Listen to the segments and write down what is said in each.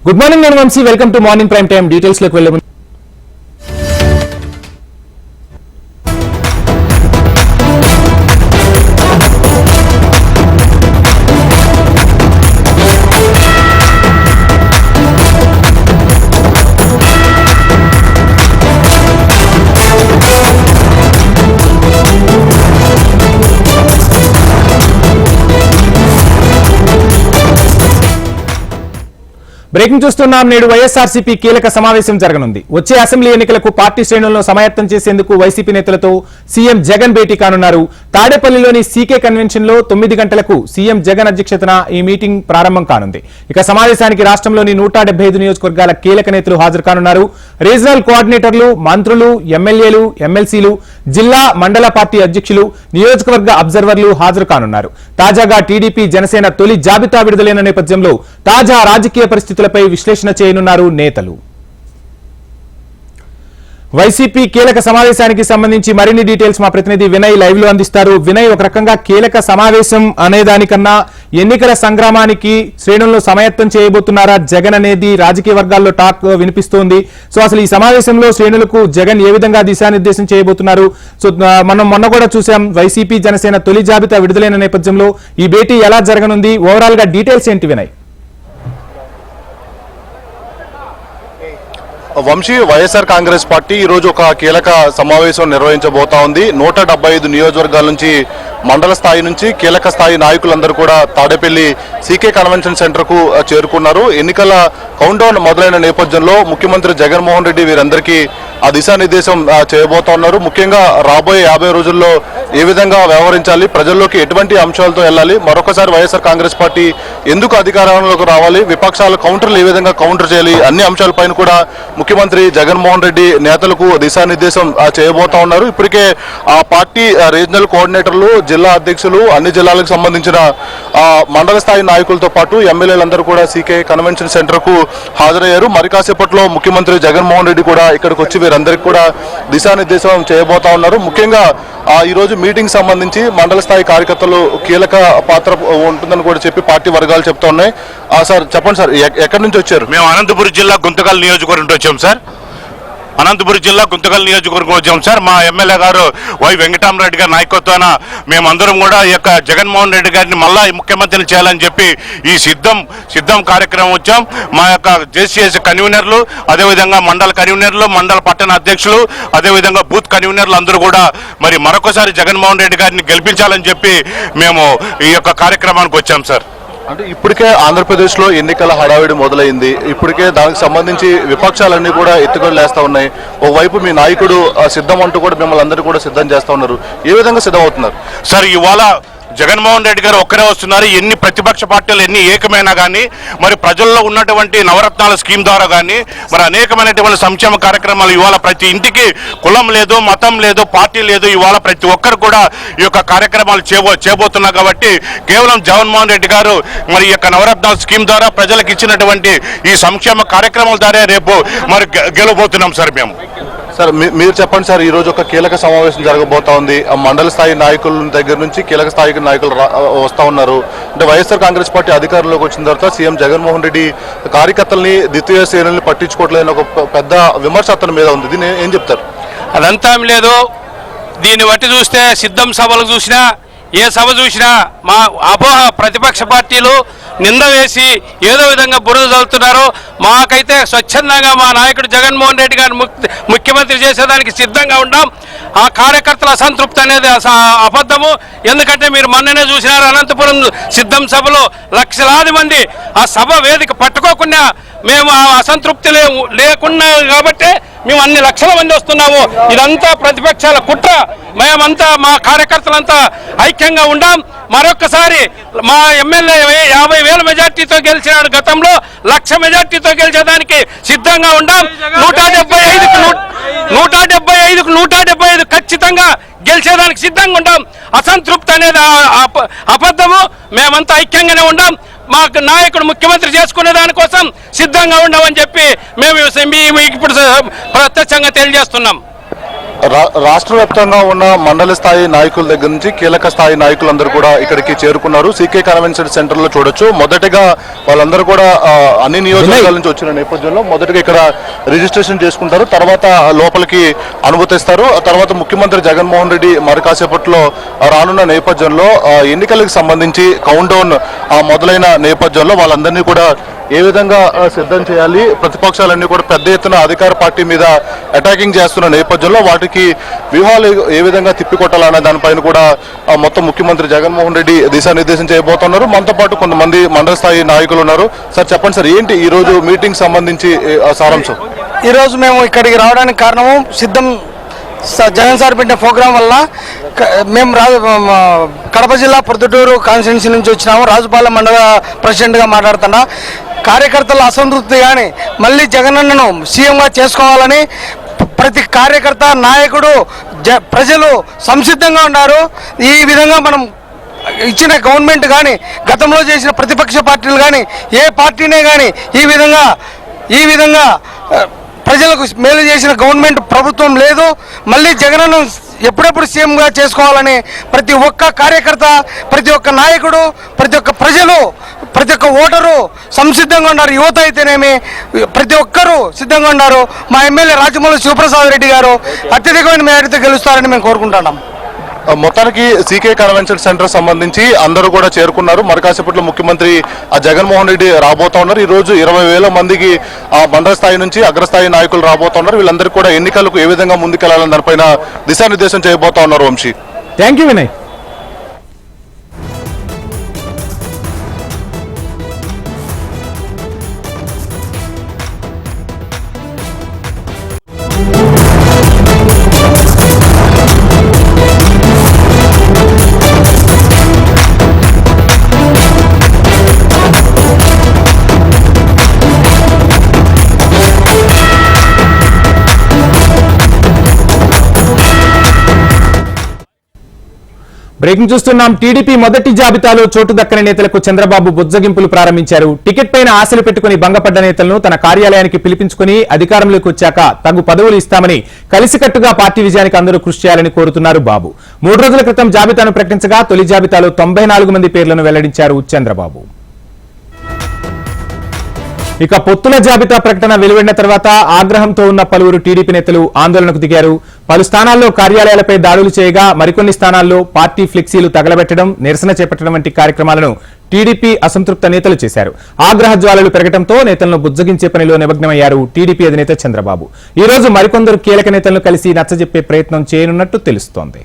Good morning నేను Vamshi, welcome to morning prime time. Details లోకి వెళ్ళే బ్రేకింగ్ చూస్తున్నాం. నేడు వైఎస్ఆర్సీపీ కీలక సమావేశం జరగనుంది. వచ్చే అసెంబ్లీ ఎన్నికలకు పార్టీ శ్రేణులను సమాయత్తం చేసేందుకు వైసీపీ నేతలతో సీఎం జగన్ భేటీ కానున్నారు. తాడేపల్లిలోని సీకే కన్వెన్షన్ లో 9 గంటలకు సీఎం జగన్ అధ్యక్షతన ఈ మీటింగ్ ప్రారంభం కానుంది. ఇక సమావేశానికి రాష్ట్రంలోని 175 నియోజకవర్గాల కీలక నేతలు హాజరు కానున్నారు. రీజనల్ కోఆర్డినేటర్లు, మంత్రులు, ఎమ్మెల్యేలు, ఎమ్మెల్సీలు, జిల్లా మండల పార్టీ అధ్యక్షులు, నియోజకవర్గ అబ్జర్వర్లు హాజరు కానున్నారు. తాజాగా టీడీపీ జనసేన తొలి జాబితా విడుదలైన నేపథ్యంలో తాజా రాజకీయ పరిస్థితులపై విశ్లేషణ చేయనున్నారు నేతలు. వైసీపీ కీలక సమావేశానికి సంబంధించి మరిన్ని డీటెయిల్స్ మా ప్రతినిధి వినయ్ లైవ్ లో అందిస్తారు. వినయ్, ఒక రకంగా కీలక సమావేశం అనేదానికన్నా ఎన్నికల సంగ్రామానికి శ్రేణులను సమాయత్తం చేయబోతున్నారా జగన్ అనేది రాజకీయ వర్గాల్లో టాక్ వినిపిస్తోంది. సో అసలు ఈ సమావేశంలో శ్రేణులకు జగన్ ఏ విధంగా దిశానిర్దేశం చేయబోతున్నారు? సో మనం మొన్న కూడా చూసాం, వైసీపీ జనసేన తొలి జాబితా విడుదలైన నేపథ్యంలో ఈ భేటీ ఎలా జరగనుంది? ఓవరాల్ గా డీటెయిల్స్ ఏంటి వినయ్? వంశీ, వైఎస్ఆర్ కాంగ్రెస్ పార్టీ ఈ రోజు ఒక కీలక సమావేశం నిర్వహించబోతా ఉంది. 175 నియోజకవర్గాల నుంచి, మండల స్థాయి నుంచి కీలక స్థాయి నాయకులందరూ కూడా తాడేపల్లి సీకే కన్వెన్షన్ సెంటర్ కు చేరుకున్నారు. ఎన్నికల కౌంట్ డౌన్ మొదలైన నేపథ్యంలో ముఖ్యమంత్రి జగన్మోహన్ రెడ్డి వీరందరికీ ఆ దిశానిర్దేశం చేయబోతా ఉన్నారు. ముఖ్యంగా రాబోయే 50 రోజుల్లో ఏ విధంగా వ్యవహరించాలి, ప్రజల్లోకి ఎటువంటి అంశాలతో వెళ్ళాలి, మరొకసారి వైఎస్ఆర్ కాంగ్రెస్ పార్టీ ఎందుకు అధికారంలోకి రావాలి, విపక్షాల కౌంటర్లు ఏ విధంగా కౌంటర్ చేయాలి, అన్ని అంశాలపైన కూడా ముఖ్యమంత్రి జగన్మోహన్ రెడ్డి నేతలకు దిశానిర్దేశం చేయబోతా ఉన్నారు. ఇప్పటికే ఆ పార్టీ రీజనల్ కోఆర్డినేటర్లు, జిల్లా అధ్యక్షులు, అన్ని జిల్లాలకు సంబంధించిన మండల స్థాయి నాయకులతో పాటు ఎమ్మెల్యేలందరూ కూడా సీకే కన్వెన్షన్ సెంటర్ కు హాజరయ్యారు. మరి కాసేపట్లో ముఖ్యమంత్రి జగన్మోహన్ రెడ్డి కూడా ఇక్కడికి వచ్చి వీరందరికీ కూడా దిశానిర్దేశం చేయబోతా ఉన్నారు. ముఖ్యంగా ఈ రోజు మీటింగ్ సంబంధించి మండల స్థాయి కార్యకర్తలు కీలక పాత్ర ఉంటుందని కూడా చెప్పి పార్టీ వర్గాలు చెప్తా ఉన్నాయి. సార్ చెప్పండి సార్, ఎక్కడి నుంచి వచ్చారు? మేము అనంతపురం జిల్లా గుంతకల్ నియోజకవర్గం నుంచి వచ్చాం సార్. అనంతపురం జిల్లా గుంతకల్ నియోజకవర్గం వచ్చాం సార్. మా ఎమ్మెల్యే గారు వై వెంకటరామరెడ్డి గారి నాయకత్వాన మేమందరం కూడా ఈ యొక్క జగన్మోహన్ రెడ్డి గారిని మళ్ళా ముఖ్యమంత్రిని చేయాలని చెప్పి ఈ సిద్ధం కార్యక్రమం వచ్చాం. మా యొక్క జేసీఎస్ కన్వీనర్లు, అదేవిధంగా మండల కన్వీనర్లు, మండల పట్టణ అధ్యక్షులు, అదేవిధంగా బూత్ కన్వీనర్లు అందరూ కూడా మరి మరొకసారి జగన్మోహన్ రెడ్డి గారిని గెలిపించాలని చెప్పి మేము ఈ యొక్క కార్యక్రమానికి వచ్చాం సార్. అంటే ఇప్పటికే ఆంధ్రప్రదేశ్లో ఎన్నికల హడావిడి మొదలైంది. ఇప్పటికే దానికి సంబంధించి విపక్షాలన్నీ కూడా ఎత్తుగడలేస్తా ఉన్నాయి. ఒకవైపు మీ నాయకుడు సిద్ధం అంటూ కూడా మిమ్మల్ని అందరూ కూడా సిద్ధం చేస్తా ఉన్నారు. ఏ విధంగా సిద్ధం అవుతున్నారు సార్? ఇవాళ జగన్మోహన్ రెడ్డి గారు ఒక్కరే వస్తున్నారు. ఎన్ని ప్రతిపక్ష పార్టీలు ఎన్ని ఏకమైనా కానీ మరి ప్రజల్లో ఉన్నటువంటి నవరత్నాల స్కీమ్ ద్వారా కానీ మరి అనేకమైనటువంటి సంక్షేమ కార్యక్రమాలు ఇవాళ ప్రతి ఇంటికి కులం లేదు, మతం లేదు, పార్టీ లేదు, ఇవాళ ప్రతి ఒక్కరు కూడా ఈ యొక్క కార్యక్రమాలు చేయబోతున్నారు. కాబట్టి కేవలం జగన్మోహన్ రెడ్డి గారు మరి ఈ యొక్క నవరత్నాల స్కీమ్ ద్వారా ప్రజలకు ఇచ్చినటువంటి ఈ సంక్షేమ కార్యక్రమాల ద్వారా రేపు మరి గెలవబోతున్నాం సార్ మేము. సార్ మీరు చెప్పండి సార్, ఈ రోజు ఒక కీలక సమావేశం జరగబోతా ఉంది. మండల స్థాయి నాయకుల దగ్గర నుంచి కీలక స్థాయి నాయకులు వస్తా ఉన్నారు. అంటే వైఎస్ఆర్ కాంగ్రెస్ పార్టీ అధికారంలోకి వచ్చిన తర్వాత సీఎం జగన్మోహన్ రెడ్డి కార్యకర్తల్ని, ద్వితీయ శ్రేణుల్ని పట్టించుకోవట్లేదని ఒక పెద్ద విమర్శ అతని మీద ఉంది. దీన్ని ఏం చెప్తారు? అదంతా ఏం లేదు. దీన్ని బట్టి చూస్తే సిద్ధం సభలు చూసినా, ఏ సభ చూసినా మా అపోహ ప్రతిపక్ష పార్టీలు నింద వేసి ఏదో విధంగా బురద చల్లుతున్నారు. మాకైతే స్వచ్ఛందంగా మా నాయకుడు జగన్మోహన్ రెడ్డి గారిని ముఖ్యమంత్రి చేసేదానికి సిద్ధంగా ఉన్నాం. ఆ కార్యకర్తల అసంతృప్తి అనేది అబద్ధము. ఎందుకంటే మీరు మొన్ననే చూసినారు, అనంతపురం సిద్ధం సభలో లక్షలాది మంది ఆ సభ వేదిక పట్టుకోకుండా మేము ఆ అసంతృప్తి లేకున్నా కాబట్టి మేము అన్ని లక్షల మంది వస్తున్నాము. ఇదంతా ప్రతిపక్షాల కుట్ర. మేమంతా మా కార్యకర్తలంతా ఐక్యంగా ఉండాం. మరొక్కసారి మా ఎమ్మెల్యే 50,000 మెజార్టీతో గెలిచినాడు. గతంలో 1,00,000 మెజార్టీతో గెలిచేదానికి సిద్ధంగా ఉండాం. 175కు 175 ఖచ్చితంగా గెలిచేదానికి సిద్ధంగా ఉండాం. అసంతృప్తి అనేది అబద్ధము. మేమంతా ఐక్యంగానే ఉండాం. మా నాయకుడు ముఖ్యమంత్రి చేసుకునే దానికోసం సిద్ధంగా ఉండమని చెప్పి మేము ఇప్పుడు ప్రత్యక్షంగా తెలియజేస్తున్నాం. రాష్ట్ర వ్యాప్తంగా ఉన్న మండల స్థాయి నాయకుల దగ్గర నుంచి కీలక స్థాయి నాయకులందరూ కూడా ఇక్కడికి చేరుకున్నారు. సీకే కన్వెన్షన్ సెంటర్ లో చూడొచ్చు. మొదటగా వాళ్ళందరూ కూడా అన్ని నియోజకవర్గాల నుంచి వచ్చిన నేపథ్యంలో మొదటగా ఇక్కడ రిజిస్ట్రేషన్ చేసుకుంటారు. తర్వాత లోపలికి అనుమతిస్తారు. తర్వాత ముఖ్యమంత్రి జగన్మోహన్ రెడ్డి మరి కాసేపట్లో రానున్న నేపథ్యంలో ఎన్నికలకు సంబంధించి కౌంట్ డౌన్ మొదలైన నేపథ్యంలో వాళ్ళందరినీ కూడా ఏ విధంగా సిద్ధం చేయాలి, ప్రతిపక్షాలన్నీ కూడా పెద్ద ఎత్తున అధికార పార్టీ మీద అటాకింగ్ చేస్తున్న నేపథ్యంలో వాటికి వ్యూహాలు ఏ విధంగా తిప్పికొట్టాలనే దానిపైన కూడా మొత్తం ముఖ్యమంత్రి జగన్మోహన్ రెడ్డి దిశానిర్దేశం చేయబోతున్నారు. మనతో పాటు కొంతమంది మండల స్థాయి నాయకులు ఉన్నారు. సార్ చెప్పండి సార్, ఏంటి ఈ రోజు మీటింగ్ సంబంధించి సారాంశం? ఈరోజు మేము ఇక్కడికి రావడానికి కారణము జగన్ సార్ పెట్టిన ప్రోగ్రాం వల్ల మేము కడప జిల్లా ప్రొద్దుటూరు కాన్స్టిట్యున్సీ నుంచి వచ్చినాము. రాజుపాలెం మండల ప్రెసిడెంట్గా మాట్లాడుతున్నా. కార్యకర్తల అసంతృప్తి కానీ మళ్ళీ జగనన్నను సీఎంగా చేసుకోవాలని ప్రతి కార్యకర్త నాయకుడు ప్రజలు సంసిద్ధంగా ఉన్నారు. ఈ విధంగా మనం ఇచ్చిన గవర్నమెంట్ కానీ గతంలో చేసిన ప్రతిపక్ష పార్టీలు కానీ ఏ పార్టీనే కానీ ఈ విధంగా ప్రజలకు మేలు చేసిన గవర్నమెంట్ ప్రభుత్వం లేదు. మళ్ళీ జగనన్న ఎప్పుడెప్పుడు సీఎంగా చేసుకోవాలని ప్రతి ఒక్క కార్యకర్త, ప్రతి ఒక్క నాయకుడు, ప్రతి ఒక్క ప్రజలు, ప్రతి ఒక్క ఓటరు సంసిద్ధంగా ఉన్నారు. యువత అయితేనేమి ప్రతి ఒక్కరూ సిద్ధంగా ఉన్నారు. మా ఎమ్మెల్యే రాజమౌళి శివప్రసాద్ రెడ్డి గారు అత్యధికమైన మేరతో గెలుస్తారని మేము కోరుకుంటున్నాం. మొత్తానికి సీకే కన్వెన్షన్ సెంటర్ సంబంధించి అందరూ కూడా చేరుకున్నారు. మరి కాసేపట్లో ముఖ్యమంత్రి జగన్మోహన్ రెడ్డి రాబోతా ఉన్నారు. ఈ రోజు 20,000 మందికి మండల స్థాయి నుంచి అగ్రస్థాయి నాయకులు రాబోతా ఉన్నారు. వీళ్ళందరికీ కూడా ఎన్నికలకు ఏ విధంగా ముందుకెళ్లాలని దానిపైన దిశానిర్దేశం చేయబోతా ఉన్నారు. Vamshi, thank you Vinay. Breaking చూస్తున్నాం. టీడీపీ మొదటి జాబితాలో చోటు దక్కని నేతలకు చంద్రబాబు బుజ్జగింపులు ప్రారంభించారు. టికెట్ పైన ఆశలు పెట్టుకుని భంగపడ్డ నేతలను తన కార్యాలయానికి పిలిపించుకుని అధికారంలోకి వచ్చాక తగు పదవులు ఇస్తామని కలిసికట్టుగా పార్టీ విజయానికి అందరూ కృషి చేయాలని కోరుతున్నారు బాబు. 3 రోజుల క్రితం జాబితాను ప్రకటించగా తొలి జాబితాలో 94 మంది పేర్లను వెల్లడించారు చంద్రబాబు. ఇక పొత్తుల జాబితా ప్రకటన వెలువడిన తర్వాత ఆగ్రహంతో ఉన్న పలువురు టీడీపీ నేతలు ఆందోళనకు దిగారు. పలు స్థానాల్లో కార్యాలయాలపై దాడులు చేయగా మరికొన్ని స్థానాల్లో పార్టీ ఫ్లెక్సీలు తగలబెట్టడం, నిరసన చేపట్టడం వంటి కార్యక్రమాలను టీడీపీ అసంతృప్త నేతలు చేశారు. ఆగ్రహ జ్వాలలు పెరగడంతో నేతలను బుజ్జగించే పనిలో నిమగ్నమయ్యారు టీడీపీ అధినేత చంద్రబాబు. ఈ రోజు మరికొందరు కీలక నేతలను కలిసి నచ్చజెప్పే ప్రయత్నం చేయనున్నట్టు తెలుస్తోంది.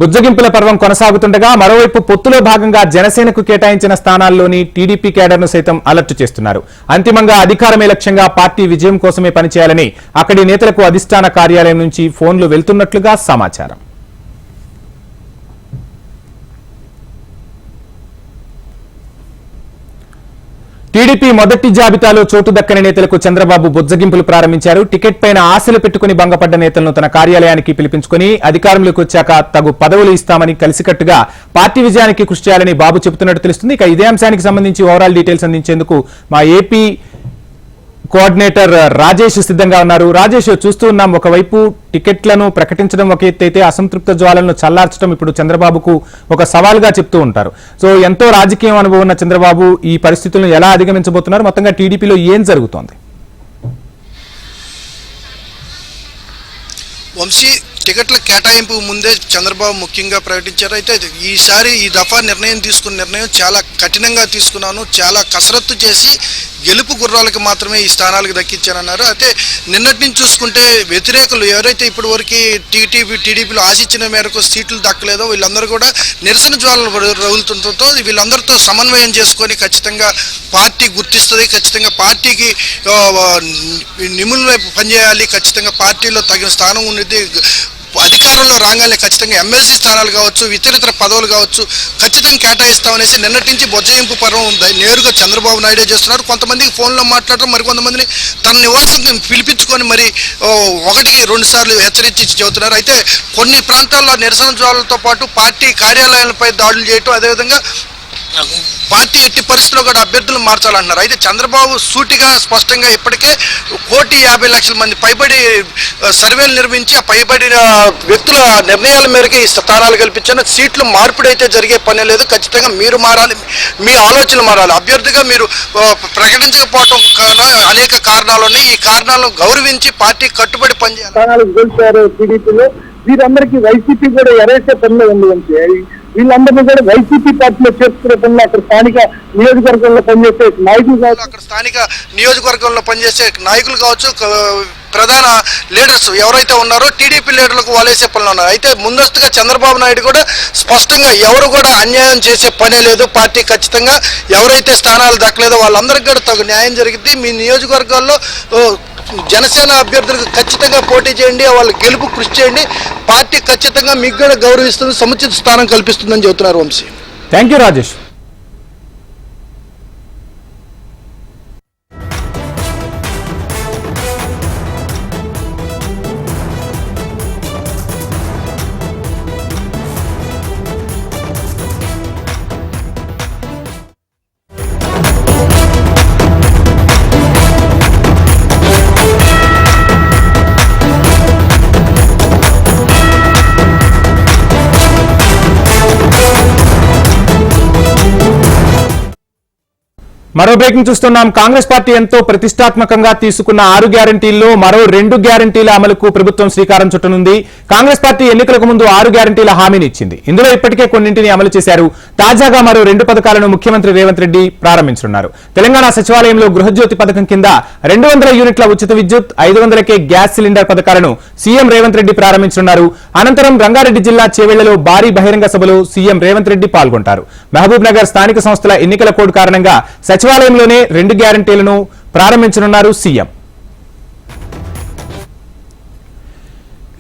బుజ్జగింపుల పర్వం కొనసాగుతుండగా మరోవైపు పొత్తులో భాగంగా జనసేనకు కేటాయించిన స్థానాల్లోని టీడీపీ కేడర్ను సైతం అలర్ట్ చేస్తున్నారు. అంతిమంగా అధికారమే లక్ష్యంగా పార్టీ విజయం కోసమే పనిచేయాలని అక్కడి నేతలకు అధిష్టాన కార్యాలయం నుంచి ఫోన్లు వెళ్తున్నట్లుగా సమాచారం. టీడీపీ మొదటి జాబితాలో చోటు దక్కని నేతలకు చంద్రబాబు బుజ్జగింపులు ప్రారంభించారు. టికెట్ పైన ఆశలు పెట్టుకుని భంగపడ్డ నేతలను తన కార్యాలయానికి పిలిపించుకుని అధికారంలోకి వచ్చాక తగు పదవులు ఇస్తామని కలిసికట్టుగా పార్టీ విజయానికి కృషి చేయాలని బాబు చెబుతున్నట్టు తెలుస్తుంది. ఇక ఇదే అంశానికి సంబంధించి ఓవరాల్ డీటెయిల్స్ అందించేందుకు మా ఏపీ కోఆర్డినేటర్ రాజేష్ సిద్ధంగా ఉన్నారు. రాజేష్, చూస్తూ ఉన్నాం, ఒకవైపు టికెట్లను ప్రకటించడం ఒక ఎత్తు అయితే అసంతృప్త జ్వాలను చల్లార్చడం ఇప్పుడు చంద్రబాబుకు ఒక సవాల్గా చెప్తూ ఉంటారు. సో ఎంతో రాజకీయ అనుభవం ఉన్న చంద్రబాబు ఈ పరిస్థితులను ఎలా అధిగమించబోతున్నారు? మొత్తంగా టీడీపీలో ఏం జరుగుతోంది? వంశీ, టికెట్ల కేటాయింపు ముందే చంద్రబాబు ముఖ్యంగా ప్రకటించారు. అయితే ఈసారి ఈ దఫా తీసుకున్న నిర్ణయం చాలా కఠినంగా తీసుకున్నాను, చాలా కసరత్తు చేసి గెలుపు గుర్రాలకు మాత్రమే ఈ స్థానాలకు దక్కించానన్నారు. అయితే నిన్నటి నుంచి చూసుకుంటే వ్యతిరేకులు ఎవరైతే ఇప్పటి వరకు టీడీపీలో ఆశించిన మేరకు సీట్లు దక్కలేదో వీళ్ళందరూ కూడా నిరసన జ్వాలలు రగులుతుండటంతో వీళ్ళందరితో సమన్వయం చేసుకొని ఖచ్చితంగా పార్టీ గుర్తిస్తుంది, ఖచ్చితంగా పార్టీకి నిముల వైపు పనిచేయాలి, ఖచ్చితంగా పార్టీలో తగిన స్థానం ఉన్నది, అధికారంలో రాగానే ఖచ్చితంగా ఎమ్మెల్సీ స్థానాలు కావచ్చు, ఇతరితర పదవులు కావచ్చు ఖచ్చితంగా కేటాయిస్తామనేసి నిన్నటి నుంచి బొజ్జగింపు పర్వం నేరుగా చంద్రబాబు నాయుడే చేస్తున్నారు. కొంతమందికి ఫోన్లో మాట్లాడటం, మరికొంతమందిని తన నివాసం పిలిపించుకొని మరి 1-2 సార్లు హెచ్చరించి చెబుతున్నారు. అయితే కొన్ని ప్రాంతాల్లో నిరసన జ్వాలలతో పాటు పార్టీ కార్యాలయాలపై దాడులు చేయటం, అదేవిధంగా పార్టీ ఎట్టి పరిస్థితుల్లో కూడా అభ్యర్థులు మార్చాలంటున్నారు. అయితే చంద్రబాబు సూటిగా స్పష్టంగా ఇప్పటికే 1,50,00,000 మంది పైబడి సర్వేలు నిర్వహించి ఆ పైబడిన వ్యక్తుల నిర్ణయాల మేరకు ఈ స్థానాలు కల్పించారు. సీట్లు మార్పిడి అయితే జరిగే పని లేదు. ఖచ్చితంగా మీరు మారాలి, మీ ఆలోచనలు మారాలి. అభ్యర్థిగా మీరు ప్రకటించకపోవటం అనేక కారణాలు ఉన్నాయి. ఈ కారణాలను గౌరవించి పార్టీ కట్టుబడి పనిచేయాలి. వీరందరికీ వైసీపీ కూడా ఎరేసే పనిలో ఉంది. వీళ్ళందరినీ కూడా వైసీపీ పార్టీలో చేర్చుకునే పనులు అక్కడ స్థానిక నియోజకవర్గంలో పనిచేసే నాయకులు కావచ్చు, అక్కడ స్థానిక నియోజకవర్గంలో పనిచేసే నాయకులు కావచ్చు, ప్రధాన లీడర్స్ ఎవరైతే ఉన్నారో టీడీపీ లీడర్లకు వాళ్ళేసే పనులు ఉన్నారు. అయితే ముందస్తుగా చంద్రబాబు నాయుడు కూడా స్పష్టంగా ఎవరు కూడా అన్యాయం చేసే పనే లేదు. పార్టీ ఖచ్చితంగా ఎవరైతే స్థానాలు దక్కలేదో వాళ్ళందరికీ కూడా తగు న్యాయం జరిగింది. మీ నియోజకవర్గాల్లో జనసేన అభ్యర్థులకు ఖచ్చితంగా పోటీ చేయండి, వాళ్ళ గెలుపు కృషి చేయండి. పార్టీ ఖచ్చితంగా మీకు కూడా గౌరవిస్తుంది, సముచిత స్థానం కల్పిస్తుందని చెబుతున్నారు వంశీ. Thank you Rajesh. మరో బ్రేకింగ్ చూస్తున్నాం. కాంగ్రెస్ పార్టీ ఎంతో ప్రతిష్టాత్మకంగా తీసుకున్న 6 గ్యారంటీల్లో మరో 2 గ్యారంటీల అమలుకు ప్రభుత్వం శ్రీకారం చుట్టనుంది. కాంగ్రెస్ పార్టీ ఎన్నికలకు ముందు 6 గ్యారంటీల హామీని ఇచ్చింది. ఇందులో ఇప్పటికే కొన్నింటిని అమలు చేశారు. తాజాగా మరో 2 పథకాలను ముఖ్యమంత్రి రేవంత్ రెడ్డి ప్రారంభించనున్నారు. తెలంగాణ సచివాలయంలో గృహజ్యోతి పథకం కింద 200 యూనిట్ల ఉచిత విద్యుత్, 500కే గ్యాస్ సిలిండర్ పథకాలను సీఎం రేవంత్ రెడ్డి ప్రారంభించనున్నారు. అనంతరం రంగారెడ్డి జిల్లా చేవెళ్లలో భారీ బహిరంగ సభలో సీఎం రేవంత్ రెడ్డి పాల్గొంటారు. మహబూబ్ నగర్ స్థానిక సంస్థల ఎన్నికల కోడ్ కారణంగా సచివాలయంలోనే 2 గ్యారంటీలను ప్రారంభించనున్నారు సీఎం.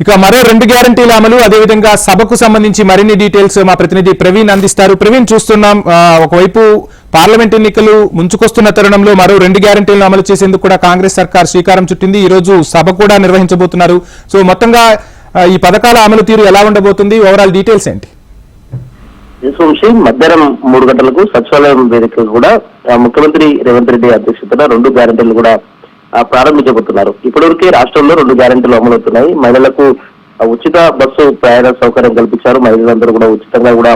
ఇక మరో 2 గ్యారంటీల అమలు, అదేవిధంగా సభకు సంబంధించి మరిన్ని డీటెయిల్స్ మా ప్రతినిధి ప్రవీణ్ అందిస్తారు. ప్రవీణ్, చూస్తున్నాం ఒకవైపు పార్లమెంట్ ఎన్నికలు ముంచుకొస్తున్న తరుణంలో మరో 2 గ్యారంటీలను అమలు చేసేందుకు కూడా కాంగ్రెస్ సర్కార్ శ్రీకారం చుట్టింది. ఈ రోజు సభ కూడా నిర్వహించబోతున్నారు. సో మొత్తంగా ఈ పథకాల అమలు తీరు ఎలా ఉండబోతుంది, ఓవరాల్ డీటెయిల్స్ ఏంటి? మధ్యాహ్నం 3 గంటలకు సచివాలయం వేదిక కూడా ముఖ్యమంత్రి రేవంత్ రెడ్డి అధ్యక్షతన 2 గ్యారంటీలు కూడా ప్రారంభించబోతున్నారు. ఇప్పటివరకే రాష్ట్రంలో 2 గ్యారంటీలు అమలవుతున్నాయి. మహిళలకు ఉచిత బస్సు ప్రయాణ సౌకర్యం కల్పించారు. మహిళలందరూ కూడా ఉచితంగా కూడా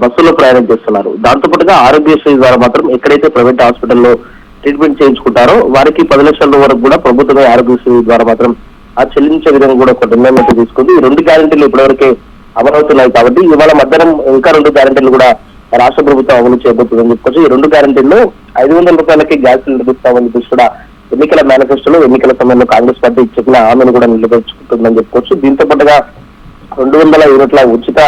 బస్సులో ప్రయాణం చేస్తున్నారు. దాంతో పాటుగా ఆరోగ్యశ్రీ ద్వారా మాత్రం ఎక్కడైతే ప్రైవేట్ హాస్పిటల్లో ట్రీట్మెంట్ చేయించుకుంటారో వారికి 10 లక్షల వరకు కూడా ప్రభుత్వమే ఆరోగ్యశ్రీ ద్వారా మాత్రం చెల్లించే విధంగా కూడా ఒక నిర్ణయం తీసుకుంది. ఈ 2 గ్యారంటీలు ఇప్పటివరకే అమలవుతున్నాయి కాబట్టి ఇవాళ మధ్యాహ్నం ఇంకా 2 గ్యారంటీలు కూడా రాష్ట్ర ప్రభుత్వం అమలు చేయబోతుందని చెప్పుకోవచ్చు. ఈ 2 గ్యారంటీల్లో 500 రూపాయలకి గ్యాస్ నిర్మిస్తామని చెప్పి కూడా ఎన్నికల మేనిఫెస్టోలో ఎన్నికల సమయంలో కాంగ్రెస్ పార్టీ చెప్పిన హామీని కూడా నిలబెట్టుకుంటుందని చెప్పుకోవచ్చు. దీంతో పాటుగా 200 యూనిట్ల ఉచిత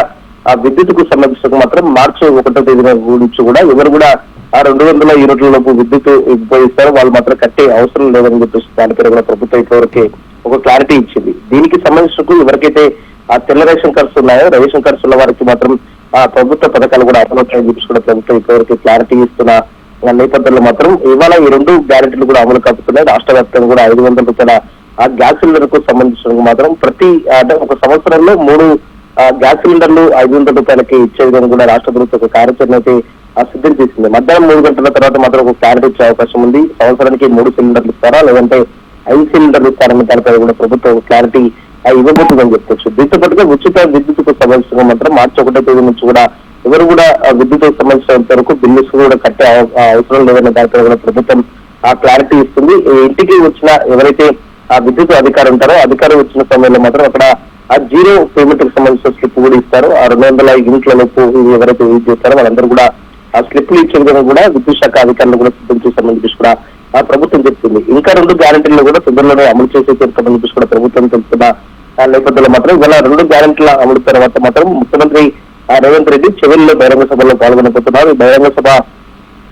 విద్యుత్కు సంబంధించిన మాత్రం మార్చి 1వ తేదీన గురించి కూడా ఎవరు కూడా ఆ 200 యూనిట్లలోపు విద్యుత్ ఉపయోగిస్తారో వాళ్ళు మాత్రం కట్టే అవసరం లేదని చెప్పేసి దానిపై కూడా ప్రభుత్వం ఇప్పటివరకే ఒక క్లారిటీ ఇచ్చింది. దీనికి సంబంధించిన ఎవరికైతే ఆ తెల్ల రేషన్ కార్డ్స్ ఉన్నాయో, రేషన్ కార్డ్స్ ఉన్న వారికి మాత్రం ఆ ప్రభుత్వ పథకాలు కూడా అమలవుతాయని చెప్పి కూడా ప్రభుత్వం ఇప్పటివరకు క్లారిటీ ఇస్తున్న నేపథ్యంలో మాత్రం ఇవాళ ఈ 2 గ్యారెంటీలు కూడా అమలు కాపుతున్నాయి. రాష్ట్ర వ్యాప్తంగా కూడా 500 రూపాయల ఆ గ్యాస్ సిలిండర్ కు సంబంధించిన మాత్రం ప్రతి అంటే ఒక సంవత్సరంలో 3 గ్యాస్ సిలిండర్లు 500 రూపాయలకి ఇచ్చే విధంగా కూడా రాష్ట్ర ప్రభుత్వం ఒక కార్యాచరణ అయితే సిద్ధం చేసింది. మధ్యాహ్నం 3 గంటల తర్వాత మాత్రం ఒక క్లారిటీ ఇచ్చే అవకాశం ఉంది. సంవత్సరానికి 3 సిలిండర్లు ఇస్తారా లేదంటే 5 సిలిండర్లు ఇస్తారని దానిపై కూడా ప్రభుత్వం క్లారిటీ ఇవ్వబోతుందని చెప్పుకోవచ్చు. దీంతో పాటుగా ఉచిత విద్యుత్కు సంబంధించిన మాత్రం మార్చి 1వ తేదీ నుంచి కూడా ఎవరు కూడా విద్యుత్కు సంబంధించినంత వరకు బిల్లుస్ కూడా కట్టే అవసరం లేదన్న దానిపై కూడా ప్రభుత్వం క్లారిటీ ఇస్తుంది. ఇంటికి వచ్చిన ఎవరైతే ఆ విద్యుత్ అధికారి ఉంటారో అధికారం వచ్చిన సమయంలో మాత్రం అక్కడ ఆ 0 పేమెంట్ కి సంబంధించిన స్లిప్ కూడా ఇస్తారు. ఆ 200 యూనిట్ల లోపు ఎవరైతే యూజ్ చేస్తారో వాళ్ళందరూ కూడా ఆ స్లిప్లు ఇచ్చే విధంగా కూడా విద్యుత్ శాఖ అధికారులు కూడా సిద్ధం చేసే సంబంధించి కూడా ప్రభుత్వం చెప్తుంది. ఇంకా 2 గ్యారెంటీలు కూడా తొందరలోనే అమలు చేసే సంబంధించి కూడా ప్రభుత్వం తెలుస్తున్న నేపథ్యంలో మాత్రం ఇవాళ 2 గ్యారెంటీల అమలు తర్వాత మాత్రం ముఖ్యమంత్రి రేవంత్ రెడ్డి చెవెల్లో బహిరంగ సభలో పాల్గొనబోతున్నారు. ఈ బహిరంగ సభ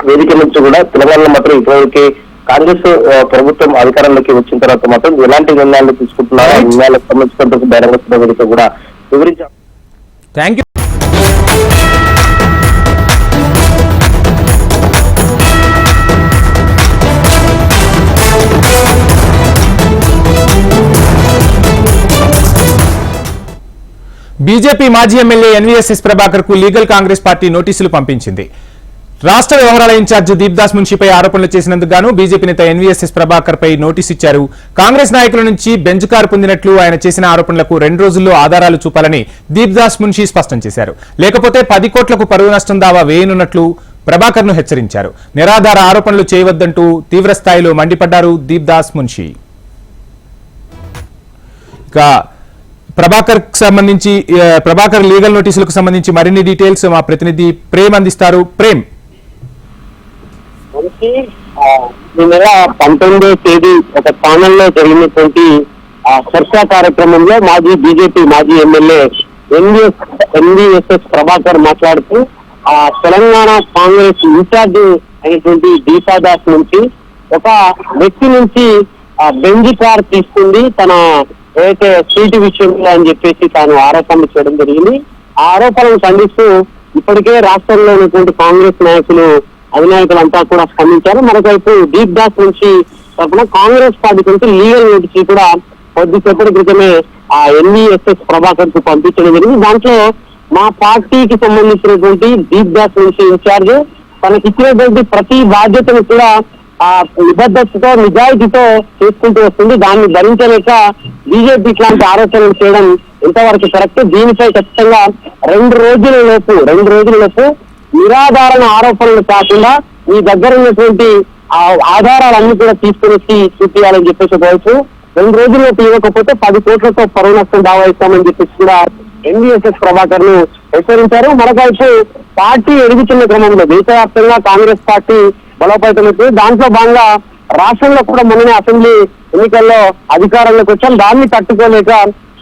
వేదిక నుంచి కూడా తెలంగాణలో మాత్రం ఇప్పటివరకే కాంగ్రెస్ ప్రభుత్వం అధికారంలోకి వచ్చిన తర్వాత మాత్రం ఎలాంటి నిర్ణయాలు తీసుకుంటున్నారో ఆ నిర్ణయాలకు సంబంధించినందుకు బహిరంగ సభ వేదిక కూడా వివరించారు. Thank you. బీజేపీ మాజీ ఎమ్మెల్యే ఎన్వీఎస్ఎస్ ప్రభాకర్ కు లీగల్ కాంగ్రెస్ పార్టీ నోటీసులు పంపించింది. రాష్ట్ర వ్యవహారాల ఇన్ఛార్జ్ దీప్దాస్ మున్షిపై ఆరోపణలు చేసినందుకు గాను బీజేపీ నేత ఎన్వీఎస్ఎస్ ప్రభాకర్ పై నోటీసు ఇచ్చారు. కాంగ్రెస్ నాయకుల నుంచి బెంచ్ కారు పొందినట్లు ఆయన చేసిన ఆరోపణలకు 2 రోజుల్లో ఆధారాలు చూపాలని దీప్దాస్ మున్షి స్పష్టం చేశారు. లేకపోతే 10 కోట్లకు పరువు నష్టం దావా వేయనున్నట్లు ప్రభాకర్ ను హెచ్చరించారు. నిరాధార ఆరోపణలు చేయవద్దంటూ తీవ్రస్థాయిలో మండిపడ్డారు దీప్దాస్ మున్షి. ఇక ప్రభాకర్ లీగల్ నోటీసులకు సంబంధించి మరిన్ని డీటెయిల్స్ మా ప్రతినిధి ప్రేమ్ అందిస్తారు. ప్రేమ్, ఈ నెల 19వ తేదీ ఒక ఛానల్లో జరిగినటువంటి చర్చా కార్యక్రమంలో బీజేపీ మాజీ ఎమ్మెల్యే ఎన్వీఎస్ఎస్ ప్రభాకర్ మాట్లాడుతూ తెలంగాణ కాంగ్రెస్ ఇన్ఛార్జ్ అయినటువంటి దీపాదాస్ నుంచి ఒక వ్యక్తి నుంచి బెంజ్ కార్ తీసుకుంది తన ఏదైతే సీటు విషయంలో అని చెప్పేసి తాను ఆరోపణలు చేయడం జరిగింది. ఆ ఆరోపణలను ఖండిస్తూ ఇప్పటికే రాష్ట్రంలో ఉన్నటువంటి కాంగ్రెస్ నాయకులు అధినాయకులంతా కూడా స్పందించారు. మరోవైపు దీప్దాస్ నుంచి తరఫున కాంగ్రెస్ పార్టీ నుంచి లీగల్ నోటీసులు కూడా కొద్దిసేపటి క్రితమే ఆ ఎన్వీఎస్ఎస్ ప్రభాకర్ కు పంపించడం జరిగింది. దాంట్లో మా పార్టీకి సంబంధించినటువంటి దీప్దాస్ నుంచి ఇన్ఛార్జ్ తనకి ఇచ్చినటువంటి ప్రతి బాధ్యతను కూడా ఆ నిబద్ధతతో నిజాయితీతో చేసుకుంటూ వస్తుంది. దాన్ని భరించలేక బీజేపీ ఇట్లాంటి ఆరోపణలు చేయడం ఎంతవరకు కరెక్ట్? దీనిపై ఖచ్చితంగా 2 రోజుల లోపు నిరాధారణ ఆరోపణలు కాకుండా మీ దగ్గర ఉన్నటువంటి ఆధారాలన్నీ కూడా తీసుకుని వచ్చి చూపించాలని చెప్పేసి పోవచ్చు. 2 రోజుల్లోపు ఇవ్వకపోతే 10 కోట్లతో పరువు నష్టం దావా ఇస్తామని చెప్పేసి కూడా ఎన్వీఎస్ఎస్ ప్రభాకర్ ను హెచ్చరించారు. మరొకవైపు పార్టీ ఎదుగుతున్న క్రమంలో దేశవ్యాప్తంగా కాంగ్రెస్ పార్టీ బలోపేతమవుతుంది. దాంట్లో భాగంగా రాష్ట్రంలో కూడా మొన్ననే అసెంబ్లీ ఎన్నికల్లో అధికారంలోకి వచ్చాం. దాన్ని తట్టుకోలేక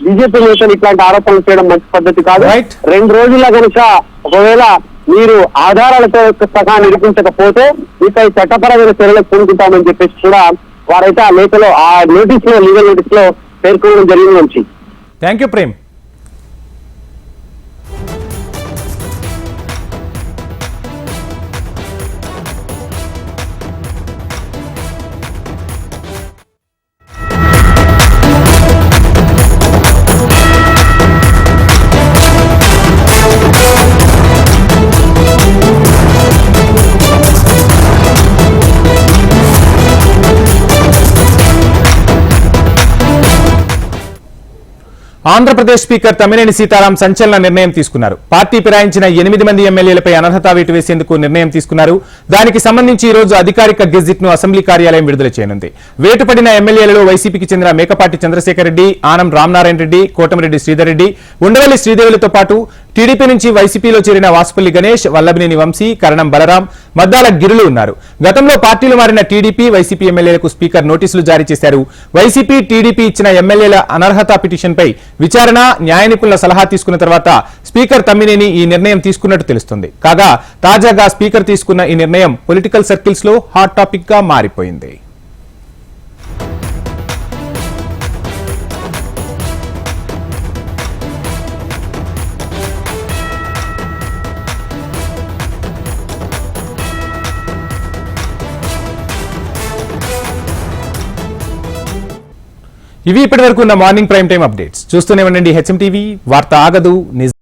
బీజేపీ నేతలు ఇట్లాంటి ఆరోపణలు చేయడం మంచి పద్ధతి కాదు. 2 రోజుల్లో కనుక ఒకవేళ మీరు ఆధారాలతో సహా నిరూపించకపోతే మీపై చట్టపరమైన చర్యలకు పూనుకుంటామని చెప్పేసి కూడా వారైతే ఆ లేఖలో ఆ నోటీసులో లీగల్ నోటీసులో పేర్కొనడం జరిగింది. మంచి thank you Prem. Andhra Pradesh speaker Tammineni Sitaram సంచలన నిర్ణయం తీసుకున్నారు. పార్టీ ఫిరాయించిన 8 మంది ఎమ్మెల్యేలపై అనర్హత వేటు వేసేందుకు నిర్ణయం తీసుకున్నారు. దానికి సంబంధించి ఈ రోజు అధికారిక గెజిట్ ను అసెంబ్లీ కార్యాలయం విడుదల చేయనుంది. వేటుపడిన ఎమ్మెల్యేలలో వైసీపీకి చెందిన మేకపాటి చంద్రశేఖర్ రెడ్డి, ఆనం రామనారాయణ రెడ్డి, కోటమిరెడ్డి శ్రీధర్ రెడ్డి, ఉండవల్లి శ్రీదేవులతో పాటు టీడీపీ నుంచి వైసీపీలో చేరిన వాసుపల్లి గణేష్, వల్లభనేని వంశీ, కరణం బలరాం, మద్దాల గిరులు ఉన్నారు. గతంలో పార్టీలు మారిన టీడీపీ, వైసీపీ ఎమ్మెల్యేలకు స్పీకర్ నోటీసులు జారీ చేశారు. వైసీపీ, టీడీపీ ఇచ్చిన ఎమ్మెల్యేల అనర్హత పిటిషన్పై విచారణ, న్యాయ నిపుణుల సలహా తీసుకున్న తర్వాత స్పీకర్ తమ్మినేని ఈ నిర్ణయం తీసుకున్నట్టు తెలుస్తుంది. కాగా తాజాగా స్పీకర్ తీసుకున్న ఈ నిర్ణయం పొలిటికల్ సర్కిల్స్ లో హాట్ టాపిక్ గా మారిపోయింది. ఇవి ఇప్పటివరకు ఉన్న మార్నింగ్ ప్రైమ్ టైం అప్డేట్స్. చూస్తూనే ఉండండి హెచ్ఎం టీవీ. వార్త ఆగదు.